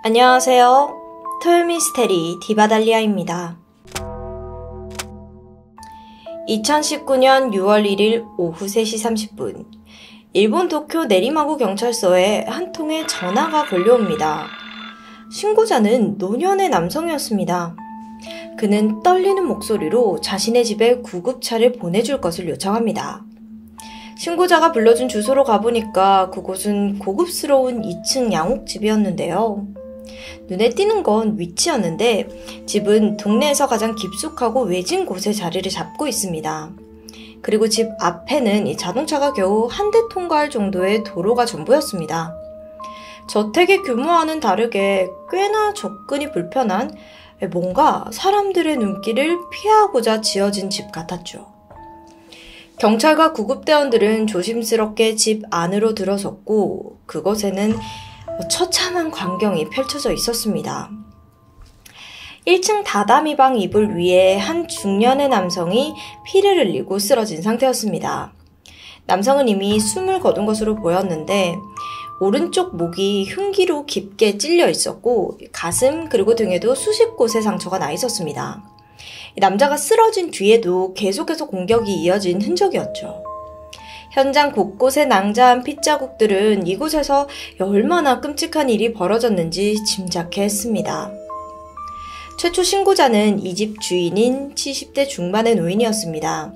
안녕하세요. 토요미스테리 디바달리아입니다. 2019년 6월 1일 오후 3시 30분 일본 도쿄 내리마구 경찰서에 한 통의 전화가 걸려옵니다. 신고자는 노년의 남성이었습니다. 그는 떨리는 목소리로 자신의 집에 구급차를 보내줄 것을 요청합니다. 신고자가 불러준 주소로 가보니까 그곳은 고급스러운 2층 양옥집이었는데요. 눈에 띄는 건 위치였는데 집은 동네에서 가장 깊숙하고 외진 곳에 자리를 잡고 있습니다. 그리고 집 앞에는 이 자동차가 겨우 한 대 통과할 정도의 도로가 전부였습니다. 저택의 규모와는 다르게 꽤나 접근이 불편한 뭔가 사람들의 눈길을 피하고자 지어진 집 같았죠. 경찰과 구급대원들은 조심스럽게 집 안으로 들어섰고 그곳에는 처참한 광경이 펼쳐져 있었습니다. 1층 다다미 방 이불 위에 한 중년의 남성이 피를 흘리고 쓰러진 상태였습니다. 남성은 이미 숨을 거둔 것으로 보였는데 오른쪽 목이 흉기로 깊게 찔려 있었고 가슴 그리고 등에도 수십 곳의 상처가 나 있었습니다. 남자가 쓰러진 뒤에도 계속해서 공격이 이어진 흔적이었죠. 현장 곳곳에 낭자한 핏자국들은 이곳에서 얼마나 끔찍한 일이 벌어졌는지 짐작해 했습니다. 최초 신고자는 이 집 주인인 70대 중반의 노인이었습니다.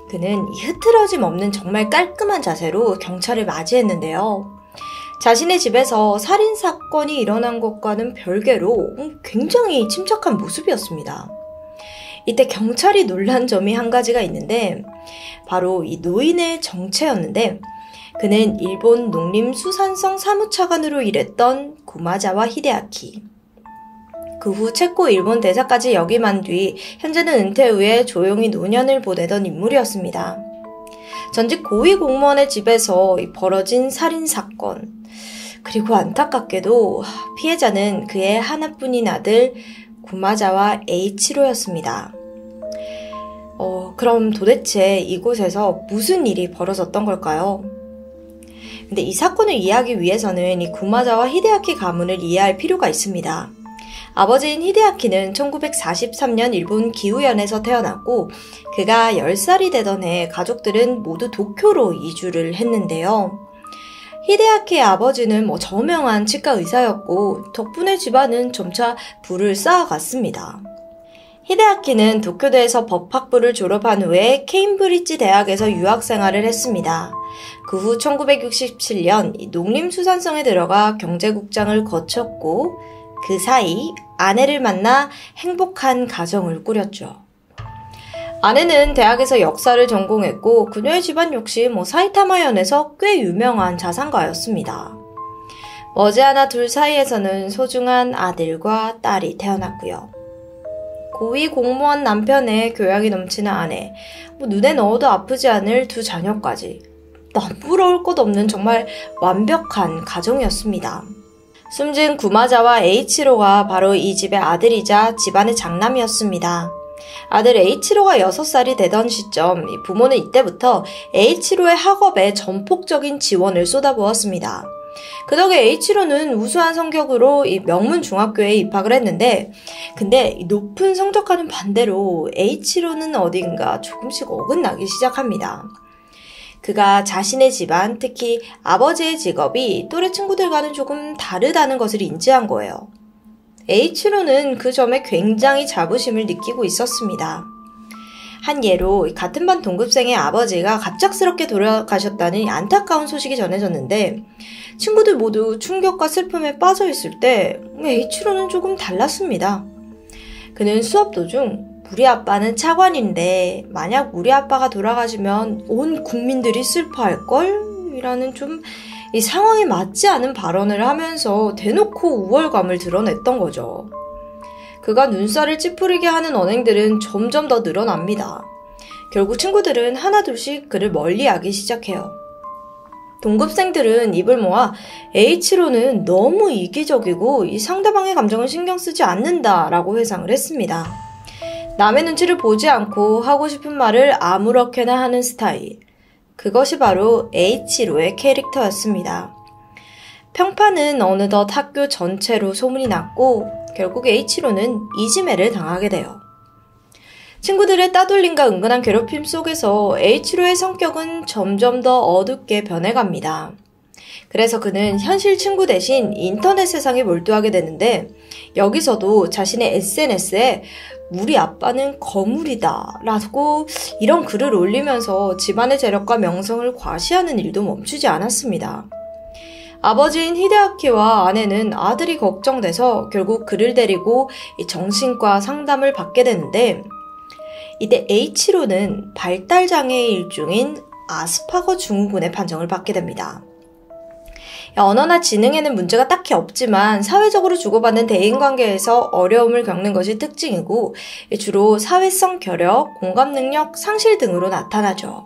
그는 흐트러짐 없는 정말 깔끔한 자세로 경찰을 맞이했는데요. 자신의 집에서 살인사건이 일어난 것과는 별개로 굉장히 침착한 모습이었습니다. 이때 경찰이 놀란 점이 한 가지가 있는데 바로 이 노인의 정체였는데 그는 일본 농림수산성 사무차관으로 일했던 구마자와 히데아키. 그 후 체코 일본 대사까지 역임한 뒤 현재는 은퇴 후에 조용히 노년을 보내던 인물이었습니다. 전직 고위 공무원의 집에서 벌어진 살인사건. 그리고 안타깝게도 피해자는 그의 하나뿐인 아들 구마자와 H로였습니다. 그럼 도대체 이곳에서 무슨 일이 벌어졌던 걸까요? 근데 이 사건을 이해하기 위해서는 이 구마자와 히데아키 가문을 이해할 필요가 있습니다. 아버지인 히데아키는 1943년 일본 기후현에서 태어났고 그가 10살이 되던 해 가족들은 모두 도쿄로 이주를 했는데요. 히데아키의 아버지는 저명한 치과 의사였고 덕분에 집안은 점차 부를 쌓아갔습니다. 히데아키는 도쿄대에서 법학부를 졸업한 후에 케임브리지 대학에서 유학생활을 했습니다. 그 후 1967년 농림수산성에 들어가 경제국장을 거쳤고 그 사이 아내를 만나 행복한 가정을 꾸렸죠. 아내는 대학에서 역사를 전공했고 그녀의 집안 역시 사이타마현에서 꽤 유명한 자산가였습니다. 머지않아 둘 사이에서는 소중한 아들과 딸이 태어났고요. 고위 공무원 남편의 교양이 넘치는 아내, 눈에 넣어도 아프지 않을 두 자녀까지 부러울 것 없는 정말 완벽한 가정이었습니다. 숨진 구마자와 H로가 바로 이 집의 아들이자 집안의 장남이었습니다. 아들 H로가 6살이 되던 시점 부모는 이때부터 H로의 학업에 전폭적인 지원을 쏟아부었습니다. 그 덕에 H로는 우수한 성적으로 이 명문 중학교에 입학을 했는데 근데 높은 성적과는 반대로 H로는 어딘가 조금씩 어긋나기 시작합니다. 그가 자신의 집안, 특히 아버지의 직업이 또래 친구들과는 조금 다르다는 것을 인지한 거예요. H로는 그 점에 굉장히 자부심을 느끼고 있었습니다. 한 예로 같은 반 동급생의 아버지가 갑작스럽게 돌아가셨다는 안타까운 소식이 전해졌는데 친구들 모두 충격과 슬픔에 빠져 있을 때 H로는 조금 달랐습니다. 그는 수업 도중 우리 아빠는 차관인데 만약 우리 아빠가 돌아가시면 온 국민들이 슬퍼할걸? 이라는 좀 이 상황에 맞지 않은 발언을 하면서 대놓고 우월감을 드러냈던 거죠. 그가 눈살을 찌푸리게 하는 언행들은 점점 더 늘어납니다. 결국 친구들은 하나둘씩 그를 멀리하기 시작해요. 동급생들은 입을 모아 H로는 너무 이기적이고 이 상대방의 감정을 신경 쓰지 않는다라고 회상을 했습니다. 남의 눈치를 보지 않고 하고 싶은 말을 아무렇게나 하는 스타일. 그것이 바로 H로의 캐릭터였습니다. 평판은 어느덧 학교 전체로 소문이 났고 결국 H로는 이지매를 당하게 돼요. 친구들의 따돌림과 은근한 괴롭힘 속에서 H로의 성격은 점점 더 어둡게 변해갑니다. 그래서 그는 현실 친구 대신 인터넷 세상에 몰두하게 되는데 여기서도 자신의 SNS에 우리 아빠는 거물이다 라고 이런 글을 올리면서 집안의 재력과 명성을 과시하는 일도 멈추지 않았습니다. 아버지인 히데아키와 아내는 아들이 걱정돼서 결국 그를 데리고 정신과 상담을 받게 되는데 이때 H로는 발달장애의 일종인 아스파거 증후군의 판정을 받게 됩니다. 언어나 지능에는 문제가 딱히 없지만 사회적으로 주고받는 대인관계에서 어려움을 겪는 것이 특징이고 주로 사회성 결여, 공감 능력 상실 등으로 나타나죠.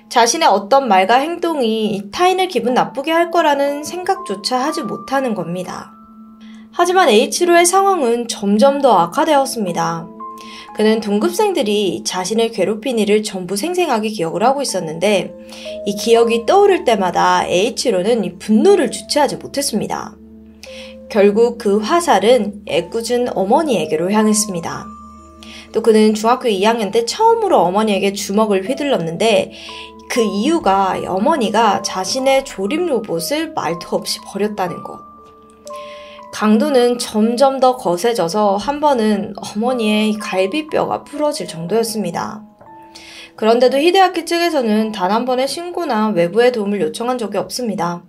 자신의 어떤 말과 행동이 타인을 기분 나쁘게 할 거라는 생각조차 하지 못하는 겁니다. 하지만 H로의 상황은 점점 더 악화되었습니다. 그는 동급생들이 자신을 괴롭힌 일을 전부 생생하게 기억을 하고 있었는데 이 기억이 떠오를 때마다 H로는 이 분노를 주체하지 못했습니다. 결국 그 화살은 애꿎은 어머니에게로 향했습니다. 또 그는 중학교 2학년 때 처음으로 어머니에게 주먹을 휘둘렀는데 그 이유가 어머니가 자신의 조립 로봇을 말투 없이 버렸다는 것. 강도는 점점 더 거세져서 한 번은 어머니의 갈비뼈가 부러질 정도였습니다. 그런데도 히데아키 측에서는 단 한 번의 신고나 외부의 도움을 요청한 적이 없습니다.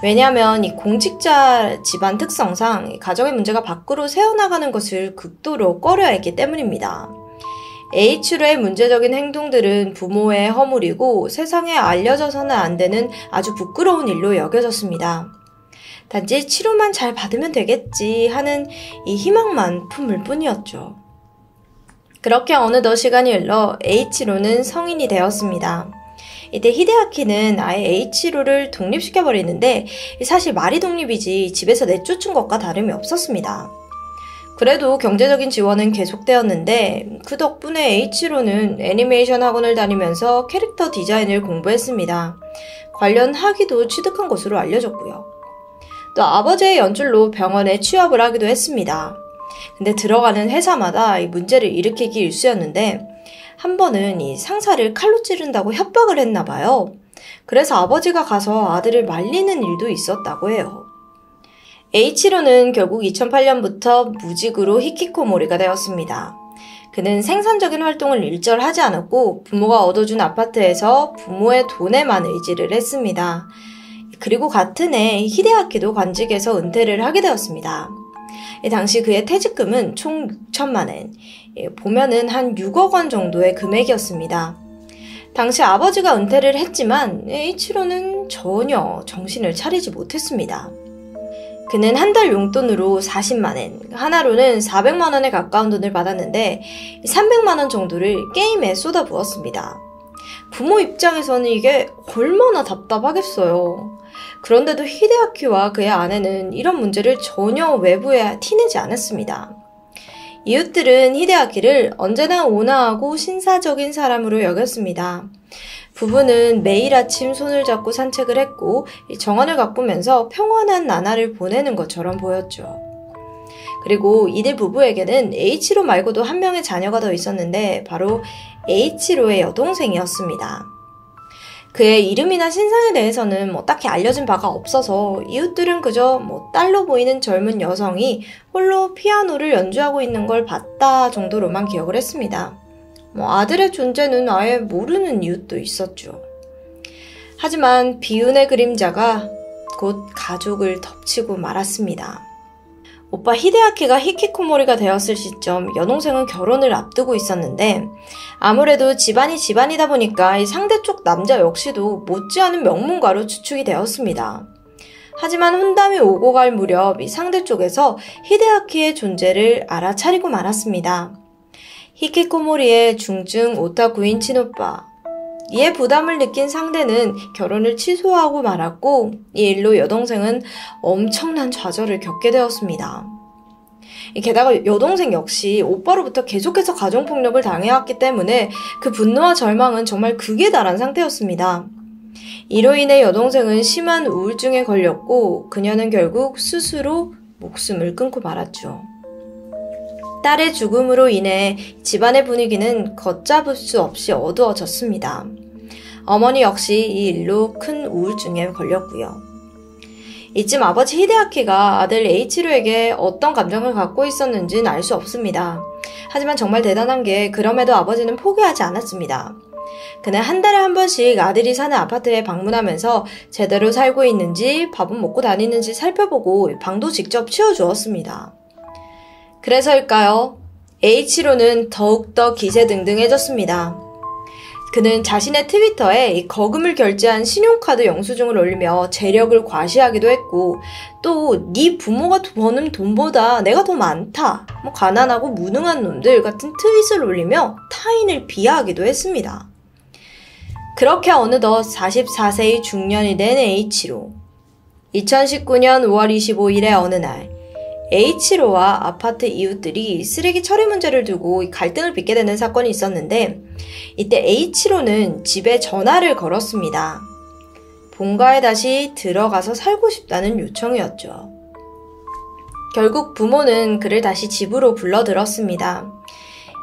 왜냐하면 이 공직자 집안 특성상 가정의 문제가 밖으로 새어나가는 것을 극도로 꺼려했기 때문입니다. H로의 문제적인 행동들은 부모의 허물이고 세상에 알려져서는 안 되는 아주 부끄러운 일로 여겨졌습니다. 단지 치료만 잘 받으면 되겠지 하는 이 희망만 품을 뿐이었죠. 그렇게 어느덧 시간이 흘러 H로는 성인이 되었습니다. 이때 히데아키는 아예 H로를 독립시켜버리는데 사실 말이 독립이지 집에서 내쫓은 것과 다름이 없었습니다. 그래도 경제적인 지원은 계속되었는데 그 덕분에 H로는 애니메이션 학원을 다니면서 캐릭터 디자인을 공부했습니다. 관련 학위도 취득한 것으로 알려졌고요. 또 아버지의 연줄로 병원에 취업을 하기도 했습니다. 근데 들어가는 회사마다 이 문제를 일으키기 일쑤였는데 한 번은 이 상사를 칼로 찌른다고 협박을 했나 봐요. 그래서 아버지가 가서 아들을 말리는 일도 있었다고 해요. H로는 결국 2008년부터 무직으로 히키코모리가 되었습니다. 그는 생산적인 활동을 일절하지 않았고 부모가 얻어준 아파트에서 부모의 돈에만 의지를 했습니다. 그리고 같은 해 히데아키도 관직에서 은퇴를 하게 되었습니다. 당시 그의 퇴직금은 총 6천만 엔, 보면은 한 6억 원 정도의 금액이었습니다. 당시 아버지가 은퇴를 했지만 H로는 전혀 정신을 차리지 못했습니다. 그는 한 달 용돈으로 40만 엔, 하나로는 400만 원에 가까운 돈을 받았는데 300만 원 정도를 게임에 쏟아부었습니다. 부모 입장에서는 이게 얼마나 답답하겠어요. 그런데도 히데아키와 그의 아내는 이런 문제를 전혀 외부에 티내지 않았습니다. 이웃들은 히데아키를 언제나 온화하고 신사적인 사람으로 여겼습니다. 부부는 매일 아침 손을 잡고 산책을 했고 정원을 가꾸면서 평온한 나날을 보내는 것처럼 보였죠. 그리고 이들 부부에게는 H로 말고도 한 명의 자녀가 더 있었는데 바로 H로의 여동생이었습니다. 그의 이름이나 신상에 대해서는 딱히 알려진 바가 없어서 이웃들은 그저 딸로 보이는 젊은 여성이 홀로 피아노를 연주하고 있는 걸 봤다 정도로만 기억을 했습니다. 아들의 존재는 아예 모르는 이웃도 있었죠. 하지만 비운의 그림자가 곧 가족을 덮치고 말았습니다. 오빠 히데아키가 히키코모리가 되었을 시점 여동생은 결혼을 앞두고 있었는데 아무래도 집안이 집안이다 보니까 이 상대쪽 남자 역시도 못지않은 명문가로 추측이 되었습니다. 하지만 혼담이 오고 갈 무렵 이 상대쪽에서 히데아키의 존재를 알아차리고 말았습니다. 히키코모리의 중증 오타쿠인 친오빠. 이에 부담을 느낀 상대는 결혼을 취소하고 말았고 이 일로 여동생은 엄청난 좌절을 겪게 되었습니다. 게다가 여동생 역시 오빠로부터 계속해서 가정폭력을 당해왔기 때문에 그 분노와 절망은 정말 극에 달한 상태였습니다. 이로 인해 여동생은 심한 우울증에 걸렸고 그녀는 결국 스스로 목숨을 끊고 말았죠. 딸의 죽음으로 인해 집안의 분위기는 걷잡을 수 없이 어두워졌습니다. 어머니 역시 이 일로 큰 우울증에 걸렸고요. 이쯤 아버지 히데아키가 아들 에이치로에게 어떤 감정을 갖고 있었는지는 알 수 없습니다. 하지만 정말 대단한 게 그럼에도 아버지는 포기하지 않았습니다. 그는 한 달에 한 번씩 아들이 사는 아파트에 방문하면서 제대로 살고 있는지 밥은 먹고 다니는지 살펴보고 방도 직접 치워주었습니다. 그래서일까요? H로는 더욱더 기세등등해졌습니다. 그는 자신의 트위터에 이 거금을 결제한 신용카드 영수증을 올리며 재력을 과시하기도 했고 또 네 부모가 버는 돈보다 내가 더 많다, 가난하고 무능한 놈들 같은 트윗을 올리며 타인을 비하하기도 했습니다. 그렇게 어느덧 44세의 중년이 된 H로 2019년 5월 25일의 어느 날 H로와 아파트 이웃들이 쓰레기 처리 문제를 두고 갈등을 빚게 되는 사건이 있었는데 이때 H로는 집에 전화를 걸었습니다. 본가에 다시 들어가서 살고 싶다는 요청이었죠. 결국 부모는 그를 다시 집으로 불러들었습니다.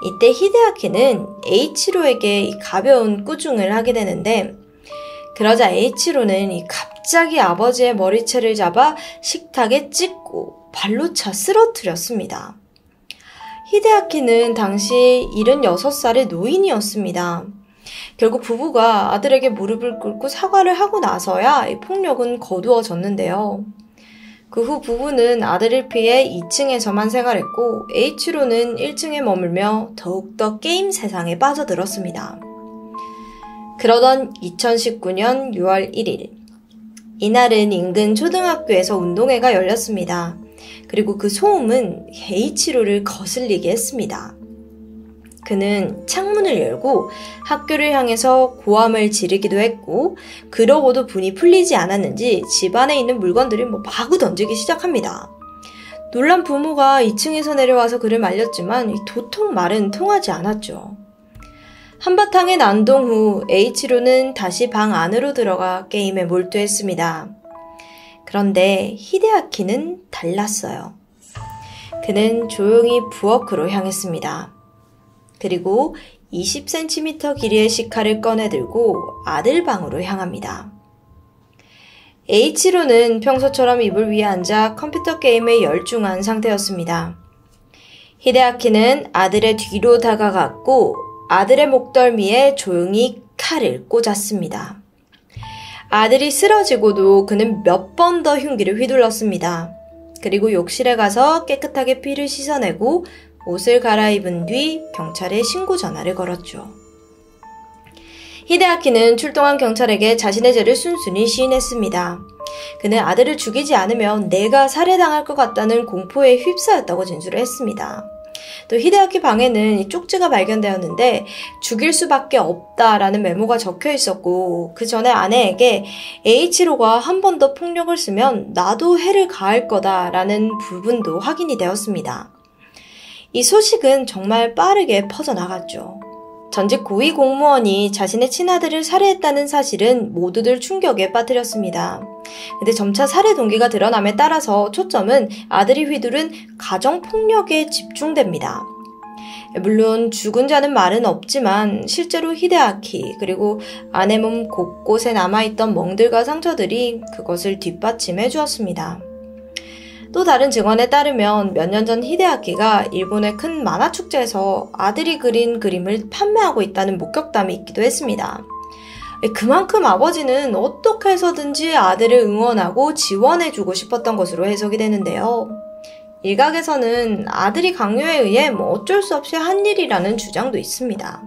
이때 히데아키는 H로에게 가벼운 꾸중을 하게 되는데 그러자 H로는 갑자기 아버지의 머리채를 잡아 식탁에 찢고 발로 차 쓰러뜨렸습니다. 히데아키는 당시 76살의 노인이었습니다. 결국 부부가 아들에게 무릎을 꿇고 사과를 하고 나서야 폭력은 거두어졌는데요. 그 후 부부는 아들을 피해 2층에서만 생활했고 H로는 1층에 머물며 더욱더 게임 세상에 빠져들었습니다. 그러던 2019년 6월 1일 이날은 인근 초등학교에서 운동회가 열렸습니다. 그리고 그 소음은 H로를 거슬리게 했습니다. 그는 창문을 열고 학교를 향해서 고함을 지르기도 했고 그러고도 분이 풀리지 않았는지 집안에 있는 물건들을 마구 던지기 시작합니다. 놀란 부모가 2층에서 내려와서 그를 말렸지만 도통 말은 통하지 않았죠. 한바탕의 난동 후 H로는 다시 방 안으로 들어가 게임에 몰두했습니다. 그런데 히데아키는 달랐어요. 그는 조용히 부엌으로 향했습니다. 그리고 20cm 길이의 시카를 꺼내들고 아들 방으로 향합니다. H로는 평소처럼 이불 위에 앉아 컴퓨터 게임에 열중한 상태였습니다. 히데아키는 아들의 뒤로 다가갔고 아들의 목덜미에 조용히 칼을 꽂았습니다. 아들이 쓰러지고도 그는 몇 번 더 흉기를 휘둘렀습니다. 그리고 욕실에 가서 깨끗하게 피를 씻어내고 옷을 갈아입은 뒤 경찰에 신고 전화를 걸었죠. 히데아키는 출동한 경찰에게 자신의 죄를 순순히 시인했습니다. 그는 아들을 죽이지 않으면 내가 살해당할 것 같다는 공포에 휩싸였다고 진술을 했습니다. 또 히데아키 방에는 쪽지가 발견되었는데 죽일 수밖에 없다라는 메모가 적혀 있었고 그 전에 아내에게 H로가 한 번 더 폭력을 쓰면 나도 해를 가할 거다라는 부분도 확인이 되었습니다. 이 소식은 정말 빠르게 퍼져나갔죠. 전직 고위 공무원이 자신의 친아들을 살해했다는 사실은 모두들 충격에 빠뜨렸습니다. 근데 점차 살해 동기가 드러남에 따라서 초점은 아들이 휘두른 가정폭력에 집중됩니다. 물론 죽은 자는 말은 없지만 실제로 히데아키 그리고 아내 몸 곳곳에 남아있던 멍들과 상처들이 그것을 뒷받침해 주었습니다. 또 다른 증언에 따르면 몇 년 전 히데아키가 일본의 큰 만화축제에서 아들이 그린 그림을 판매하고 있다는 목격담이 있기도 했습니다. 그만큼 아버지는 어떻게 해서든지 아들을 응원하고 지원해주고 싶었던 것으로 해석이 되는데요. 일각에서는 아들이 강요에 의해 어쩔 수 없이 한 일이라는 주장도 있습니다.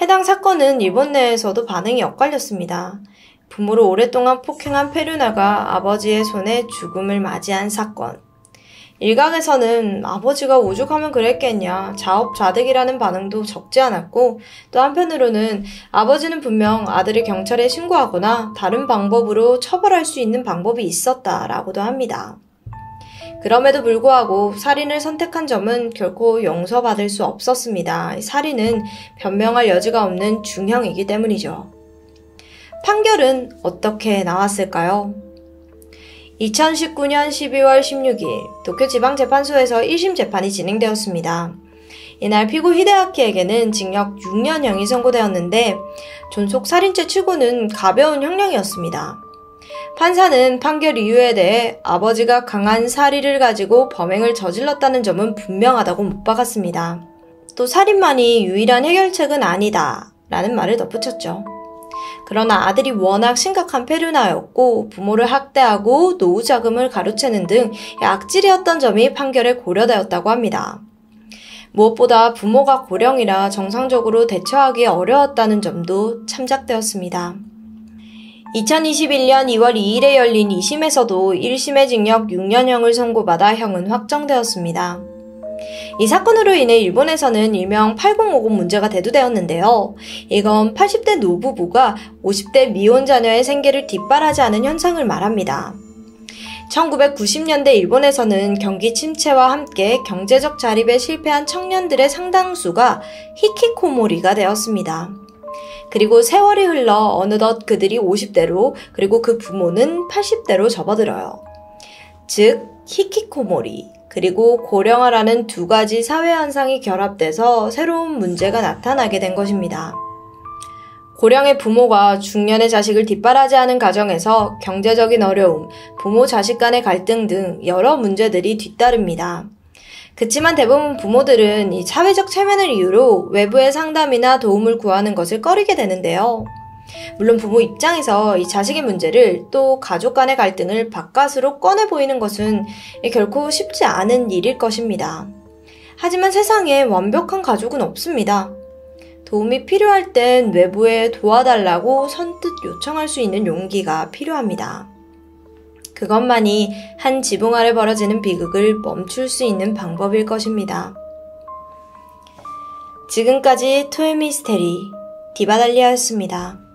해당 사건은 일본 내에서도 반응이 엇갈렸습니다. 부모를 오랫동안 폭행한 페류나가 아버지의 손에 죽음을 맞이한 사건. 일각에서는 아버지가 오죽하면 그랬겠냐, 자업자득이라는 반응도 적지 않았고 또 한편으로는 아버지는 분명 아들을 경찰에 신고하거나 다른 방법으로 처벌할 수 있는 방법이 있었다라고도 합니다. 그럼에도 불구하고 살인을 선택한 점은 결코 용서받을 수 없었습니다. 살인은 변명할 여지가 없는 중형이기 때문이죠. 판결은 어떻게 나왔을까요? 2019년 12월 16일 도쿄지방재판소에서 1심 재판이 진행되었습니다. 이날 피고 히데아키에게는 징역 6년형이 선고되었는데 존속살인죄 치고는 가벼운 형량이었습니다. 판사는 판결 이유에 대해 아버지가 강한 사리를 가지고 범행을 저질렀다는 점은 분명하다고 못 박았습니다. 또 살인만이 유일한 해결책은 아니다 라는 말을 덧붙였죠. 그러나 아들이 워낙 심각한 폐륜아였고 부모를 학대하고 노후 자금을 가로채는 등 악질이었던 점이 판결에 고려되었다고 합니다. 무엇보다 부모가 고령이라 정상적으로 대처하기 어려웠다는 점도 참작되었습니다. 2021년 2월 2일에 열린 2심에서도 1심의 징역 6년형을 선고받아 형은 확정되었습니다. 이 사건으로 인해 일본에서는 일명 8050 문제가 대두되었는데요. 이건 80대 노부부가 50대 미혼 자녀의 생계를 뒷바라지 하는 현상을 말합니다. 1990년대 일본에서는 경기 침체와 함께 경제적 자립에 실패한 청년들의 상당수가 히키코모리가 되었습니다. 그리고 세월이 흘러 어느덧 그들이 50대로 그리고 그 부모는 80대로 접어들어요. 즉 히키코모리 그리고 고령화라는 두 가지 사회현상이 결합돼서 새로운 문제가 나타나게 된 것입니다. 고령의 부모가 중년의 자식을 뒷바라지하는 가정에서 경제적인 어려움, 부모 자식 간의 갈등 등 여러 문제들이 뒤따릅니다. 그치만 대부분 부모들은 이 사회적 체면을 이유로 외부의 상담이나 도움을 구하는 것을 꺼리게 되는데요. 물론 부모 입장에서 이 자식의 문제를 또 가족 간의 갈등을 바깥으로 꺼내 보이는 것은 결코 쉽지 않은 일일 것입니다. 하지만 세상에 완벽한 가족은 없습니다. 도움이 필요할 땐 외부에 도와달라고 선뜻 요청할 수 있는 용기가 필요합니다. 그것만이 한 지붕 아래 벌어지는 비극을 멈출 수 있는 방법일 것입니다. 지금까지 토요미스테리 디바달리아였습니다.